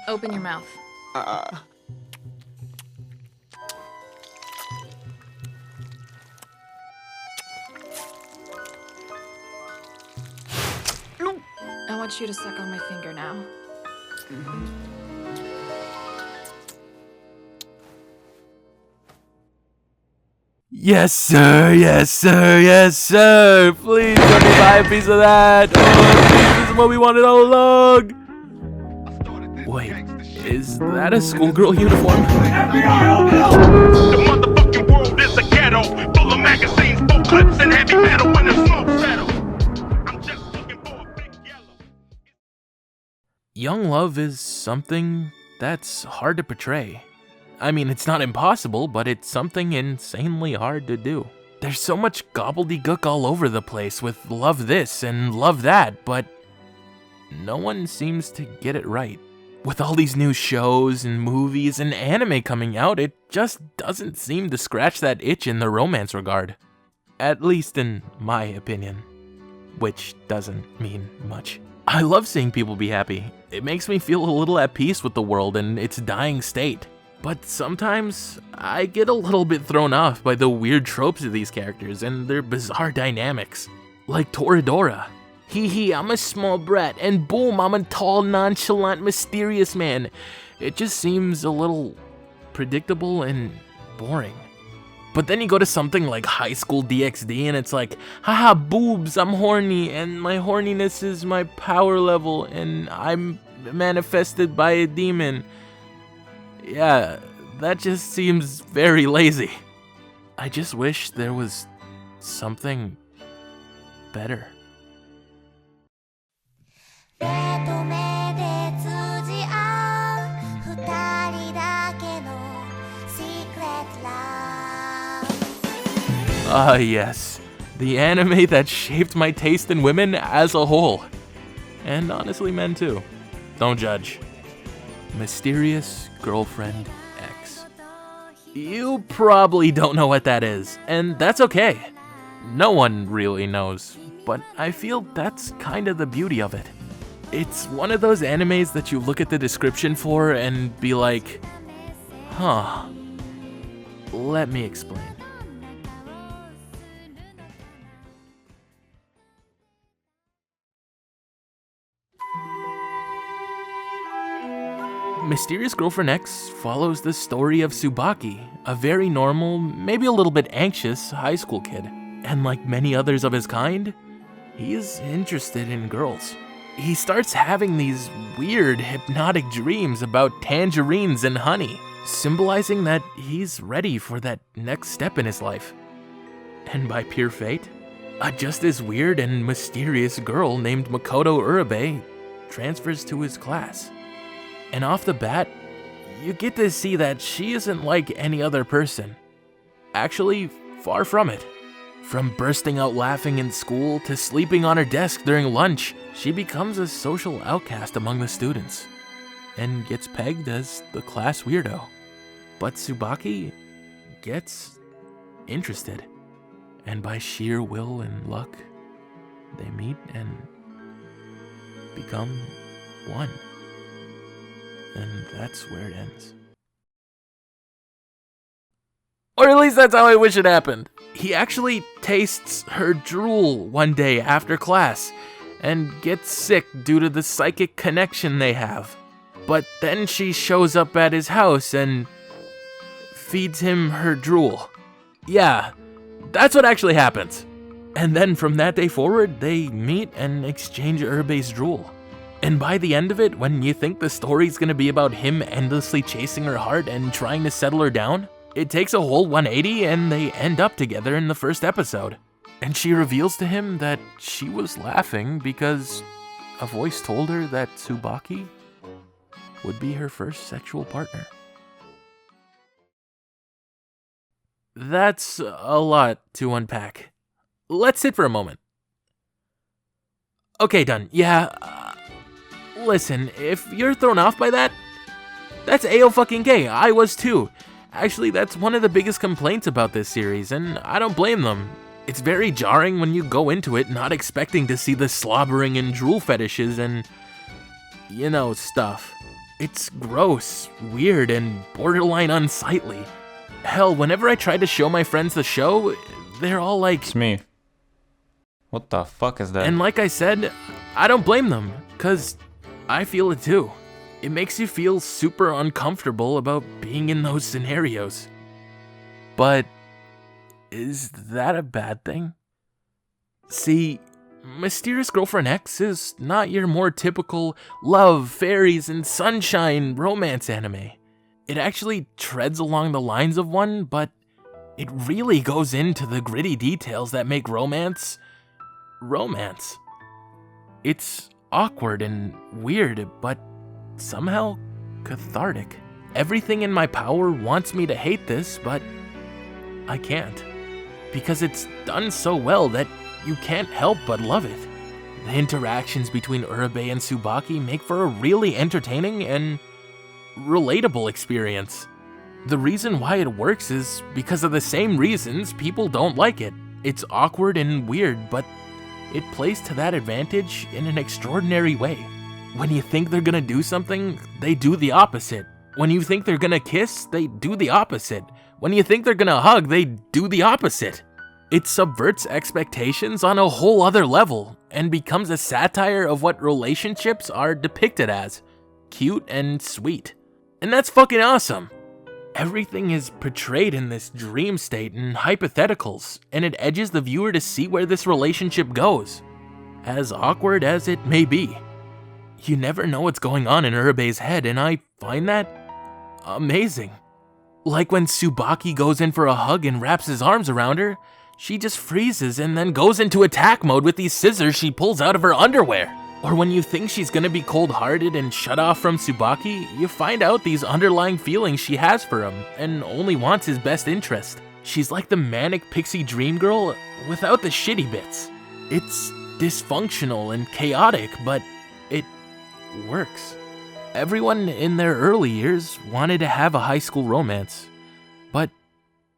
Open your mouth. I want you to suck on my finger now. Yes, sir. Yes, sir. Yes, sir. Please let me buy a piece of that. Oh, please, this is what we wanted all along. Wait, is that a schoolgirl uniform? The motherfucking world is a ghetto, full of magazines, booklets, and heavy metal when the smoke settle. I'm just looking for a big yellow. Young love is something that's hard to portray. I mean, it's not impossible, but it's something insanely hard to do. There's so much gobbledygook all over the place with love this and love that, but no one seems to get it right. With all these new shows and movies and anime coming out, it just doesn't seem to scratch that itch in the romance regard. At least in my opinion. Which doesn't mean much. I love seeing people be happy. It makes me feel a little at peace with the world and its dying state. But sometimes, I get a little bit thrown off by the weird tropes of these characters and their bizarre dynamics. Like Toradora. Hee, I'm a small brat, and boom, I'm a tall, nonchalant, mysterious man. It just seems a little predictable and boring. But then you go to something like High School DxD and it's like, haha, boobs, I'm horny, and my horniness is my power level, and I'm manifested by a demon. Yeah, that just seems very lazy. I just wish there was something better. Ah, yes. The anime that shaped my taste in women as a whole. And honestly, men too. Don't judge. Mysterious Girlfriend X. You probably don't know what that is, and that's okay. No one really knows, but I feel that's kind of the beauty of it. It's one of those animes that you look at the description for and be like, huh, let me explain. Mysterious Girlfriend X follows the story of Tsubaki, a very normal, maybe a little bit anxious high school kid. And like many others of his kind, he is interested in girls. He starts having these weird, hypnotic dreams about tangerines and honey, symbolizing that he's ready for that next step in his life. And by pure fate, a just as weird and mysterious girl named Makoto Urabe transfers to his class. And off the bat, you get to see that she isn't like any other person. Actually, far from it. From bursting out laughing in school to sleeping on her desk during lunch, she becomes a social outcast among the students and gets pegged as the class weirdo. But Tsubaki gets interested, and by sheer will and luck, they meet and become one. And that's where it ends. Or at least that's how I wish it happened. He actually tastes her drool one day after class and gets sick due to the psychic connection they have. But then she shows up at his house and feeds him her drool. Yeah, that's what actually happens. And then from that day forward, they meet and exchange Urabe's drool. And by the end of it, when you think the story's gonna be about him endlessly chasing her heart and trying to settle her down, it takes a whole 180 and they end up together in the first episode. And she reveals to him that she was laughing because a voice told her that Tsubaki would be her first sexual partner. That's a lot to unpack. Let's sit for a moment. Okay, done. Yeah, listen, if you're thrown off by that, that's A-O-fucking-K. I was too. Actually, that's one of the biggest complaints about this series, and I don't blame them. It's very jarring when you go into it not expecting to see the slobbering and drool fetishes and, stuff. It's gross, weird, and borderline unsightly. Hell, whenever I try to show my friends the show, they're all like... It's me. What the fuck is that? And like I said, I don't blame them, cause I feel it too. It makes you feel super uncomfortable about being in those scenarios. But is that a bad thing? See, Mysterious Girlfriend X is not your more typical love, fairies, and sunshine romance anime. It actually treads along the lines of one, but it really goes into the gritty details that make romance. It's awkward and weird, but somehow cathartic. Everything in my power wants me to hate this, but I can't. Because it's done so well that you can't help but love it. The interactions between Urabe and Tsubaki make for a really entertaining and relatable experience. The reason why it works is because of the same reasons people don't like it. It's awkward and weird, but it plays to that advantage in an extraordinary way. When you think they're gonna do something, they do the opposite. When you think they're gonna kiss, they do the opposite. When you think they're gonna hug, they do the opposite. It subverts expectations on a whole other level and becomes a satire of what relationships are depicted as. Cute and sweet. And that's fucking awesome. Everything is portrayed in this dream state and hypotheticals, and it edges the viewer to see where this relationship goes. As awkward as it may be. You never know what's going on in Urabe's head, and I find that amazing. Like when Tsubaki goes in for a hug and wraps his arms around her, she just freezes and then goes into attack mode with these scissors she pulls out of her underwear. Or when you think she's gonna be cold-hearted and shut off from Tsubaki, you find out these underlying feelings she has for him and only wants his best interest. She's like the manic pixie dream girl without the shitty bits. It's dysfunctional and chaotic, but it works. Everyone in their early years wanted to have a high school romance, but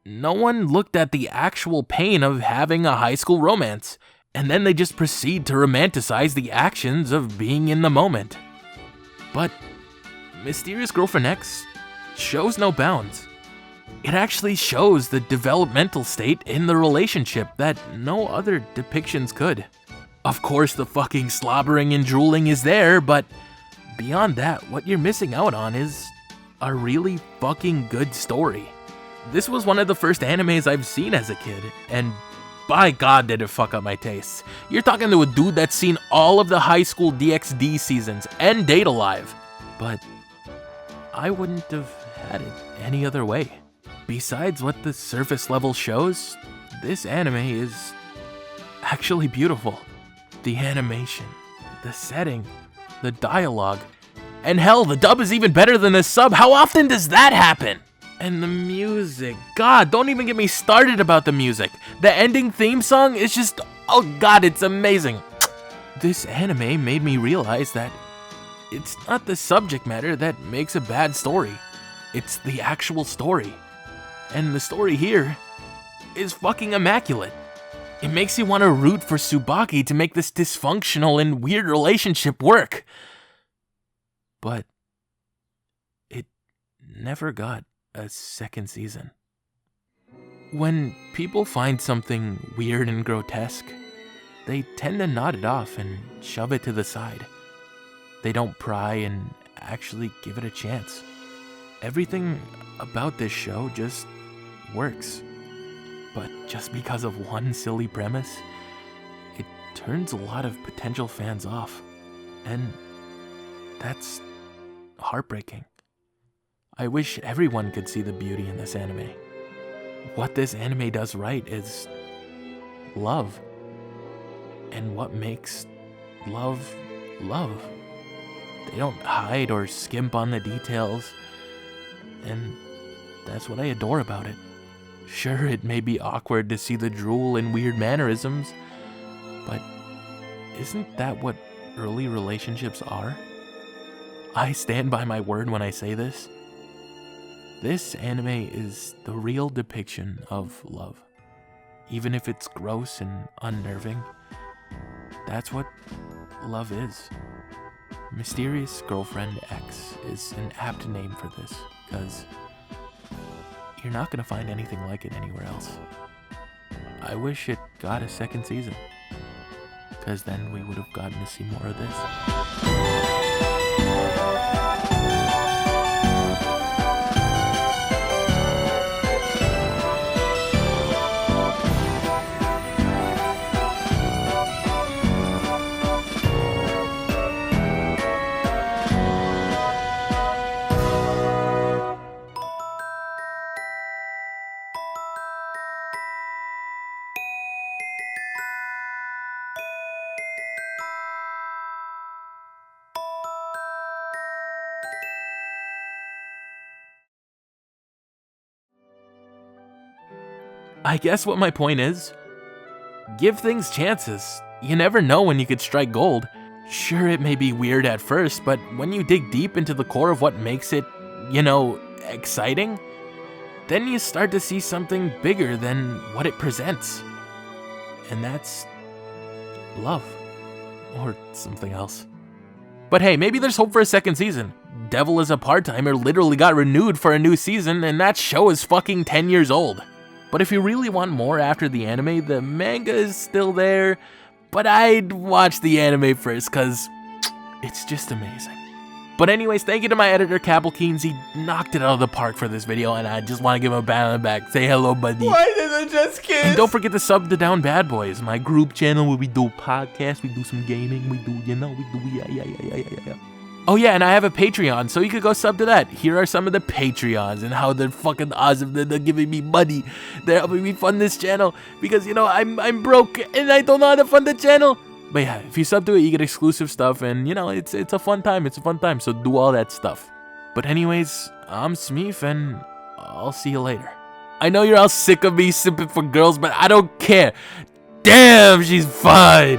no one looked at the actual pain of having a high school romance, and then they just proceed to romanticize the actions of being in the moment. But Mysterious Girlfriend X shows no bounds. It actually shows the developmental state in the relationship that no other depictions could. Of course, the fucking slobbering and drooling is there, but beyond that, what you're missing out on is a really fucking good story. This was one of the first animes I've seen as a kid, and by God did it fuck up my tastes. You're talking to a dude that's seen all of the high school DxD seasons and Date Alive, but I wouldn't have had it any other way. Besides what the surface level shows, this anime is actually beautiful. The animation, the setting, the dialogue, and hell, the dub is even better than the sub. How often does that happen? And the music, God, don't even get me started about the music. The ending theme song is just, oh God, it's amazing. This anime made me realize that it's not the subject matter that makes a bad story. It's the actual story. And the story here is fucking immaculate. It makes you want to root for Tsubaki to make this dysfunctional and weird relationship work. But it never got a second season. When people find something weird and grotesque, they tend to nod it off and shove it to the side. They don't pry and actually give it a chance. Everything about this show just works. But just because of one silly premise, it turns a lot of potential fans off. And that's heartbreaking. I wish everyone could see the beauty in this anime. What this anime does right is love. And what makes love, love. They don't hide or skimp on the details. And that's what I adore about it. Sure, it may be awkward to see the drool and weird mannerisms, but isn't that what early relationships are? I stand by my word when I say this. This anime is the real depiction of love. Even if it's gross and unnerving, that's what love is. Mysterious Girlfriend X is an apt name for this, because you're not going to find anything like it anywhere else. I wish it got a second season, because then we would have gotten to see more of this. I guess what my point is, give things chances. You never know when you could strike gold. Sure, it may be weird at first, but when you dig deep into the core of what makes it, exciting, then you start to see something bigger than what it presents. And that's love. Or something else. But hey, maybe there's hope for a second season. Devil is a Part-Timer literally got renewed for a new season, and that show is fucking 10 years old. But if you really want more after the anime, the manga is still there, but I'd watch the anime first, cause it's just amazing. But anyways, thank you to my editor, Kaapalkeens. He knocked it out of the park for this video, and I just want to give him a pat on the back. Say hello, buddy. Why did I just kiss? And don't forget to sub to Down Bad Boys, my group channel where we do podcasts, we do some gaming, we do, yeah. Oh yeah, and I have a Patreon, so you could go sub to that. Here are some of the Patreons and how they're fucking awesome. They're giving me money. They're helping me fund this channel because, I'm broke and I don't know how to fund the channel. But yeah, if you sub to it, you get exclusive stuff and, it's a fun time. It's a fun time, so do all that stuff. But anyways, I'm Smeef and I'll see you later. I know you're all sick of me simping for girls, but I don't care. Damn, she's fine.